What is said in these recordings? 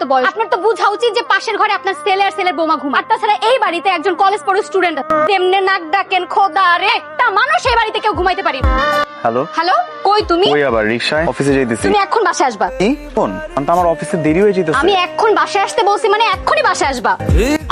তো বয়স, আপনার তো বুঝা উচিত যে পাশের ঘরে আপনার ছেলে আর ছেলের বৌমা ঘুমায়। আর তাছাড়া এই বাড়িতে একজন কলেজ পড়ো স্টুডেন্ট, তেমনে নাক ডাকেন খোদা রে, তা মানুষ এই বাড়িতে কেউ ঘুমাইতে পারি। হ্যালো হ্যালো, কই তুমি? কই আবার রিকশায় অফিসে যাইতেছি। তুমি এখন বাসায় আসবা। এই ফোন তো আমার অফিসে দেরি হয়ে যেতেছে। আমি এখন বাসায় আসতে বলছি মানে এক্ষুনি বাসায় আসবা।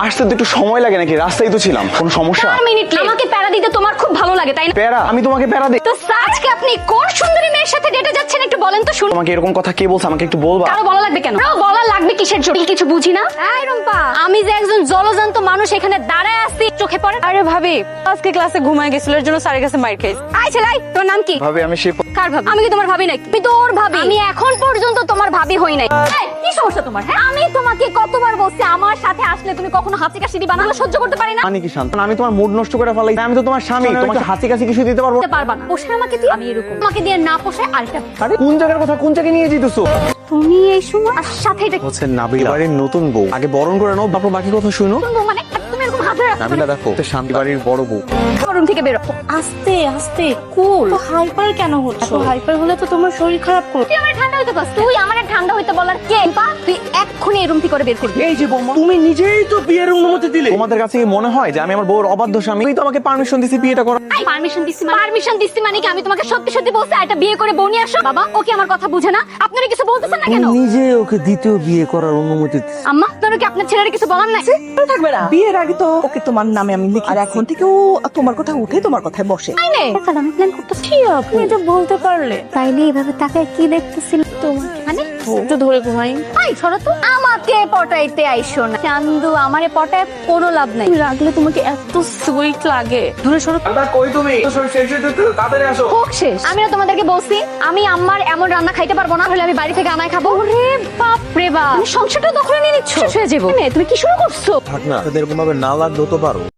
আসতে তো একটু সময় লাগে নাকি? রাস্তায় তো ছিলাম, কোন সমস্যা? 4 মিনিট আমাকে প্যারা দিতে তোমার খুব ভালো লাগে তাই না? প্যারা? আমি তোমাকে প্যারা দিই? তো আজকে আপনি কোন সুন্দরী মেয়ের সাথে ডেটে যাচ্ছেন একটু বলেন তো শুন। তোমাকে এরকম কথা কে বলছে? আমাকে একটু বলবা। কারো বলা লাগবে কেন? কারো বলা লাগবে কিসের জন্য? কিছু বুঝি না। এই রুম্পা, আমি যে একজন জলজান্ত মানুষ এখানে দাঁড়ায় আছি, চোখে পড়ে? আরে ভাবি, আজকে ক্লাসে ঘুমায় গেছিল, এর জন্য স্যারের কাছে মাইর খাইছি। আই ছেলে, তোর নাম কি? ভাবি আমি সে কার ভাবি? আমি কি তোমার ভাবি নাকি? আমি তোর ভাবি। আমি এখন পর্যন্ত তোমার ভাবি হই নাই। এই, কি সমস্যা তোমার? হ্যাঁ, আমি তোমাকে কতবার বলছি আমার সাথে আসলে তুমি কখনো হাসি কাশি দিবা না, আমি সহ্য করতে পারি না। মানে কি শান্ত? আমি তোমার মুড নষ্ট করে ফেলাই? আমি তো তোমার স্বামী, তোমাকে হাসি কাশি কিছু দিতে পারবো? দিতে পারবা না। পোষায় আমাকে দিয়ে? আমি এরকম আমাকে দিয়ে না পোষায় আরেকটা। আরে কোন জায়গার কথা, কোন জায়গায় নিয়ে যেতেছো? তুমি এই সময় আর সাথে এটা হচ্ছে নাবিলা, বাড়ির নতুন বউ। আগে বরণ করে নাও, তারপর বাকি কথা শুনো। শুনবো মানে তুমি এরকম হাতে রাখো। নাবিলা দেখো, শান্তি বাড়ির বড় বউ। রুম থেকে বেরো। আস্তে আস্তে কুল, হাইপার কেন হচ্ছে? হাইপার হলে তো তোমার শরীর খারাপ করবে। তুই আমার ঠান্ডা হইতে পারছিস? তুই আমার ঠান্ডা হইতে বলার কে? পা, তুই এক্ষুনি এই রুম থেকে করে বের করবি। এই যে বৌমা, তুমি নিজেই তো বিয়ের অনুমতি দিলে। তোমাদের কাছে কি মনে হয় যে আমি আমার বউর অবাধ্য স্বামী? তুমি তো আমাকে পারমিশন দিছি বিয়েটা করার। পারমিশন দিচ্ছি মানে কি আমি তোমাকে সত্যি সত্যি বলছি এটা বিয়ে করে বউ নিয়ে আসো? বাবা, ও কি আমার কথা বুঝে না? আপনারা কিছু বলতেছেন না কেন? নিজে ওকে দ্বিতীয় বিয়ে করার অনুমতি দিছে। আম্মা, আপনারা কি আপনার ছেলের কিছু বলার নাই? থাকবে না। বিয়ের আগে তো ওকে তোমার নামে আমি লিখি, আর এখন থেকে ও তোমার কথা উঠে তোমার কথায় বসে। আইনে আমি প্ল্যান করতেছি। আপনি এটা বলতে পারলে? তাইলে এভাবে তাকায় কি দেখতেছিল তোমাকে? মানে একটু ধরে ঘুমাই। আই সরো তো, আমাকে পটাইতে আইসো না চান্দু, আমারে পটায় কোনো লাভ নাই। তুমি রাখলে তোমাকে এত সুইট লাগে। ধরে সরো। কই তুমি? তাড়াতাড়ি আসো। হোক শেষ। আমি না তোমাদেরকে বলছি আমি আম্মার এমন রান্না খাইতে পারবো না, হলে আমি বাড়ি থেকে আনাই খাবো। রে বাপ রে বাপ, তুমি সংসারটা দখলে নিয়ে নিচ্ছ। শেষ হয়ে যাবো। তুমি কি শুরু করছো? থাক না, এরকম ভাবে না লাগলেও তো পারো।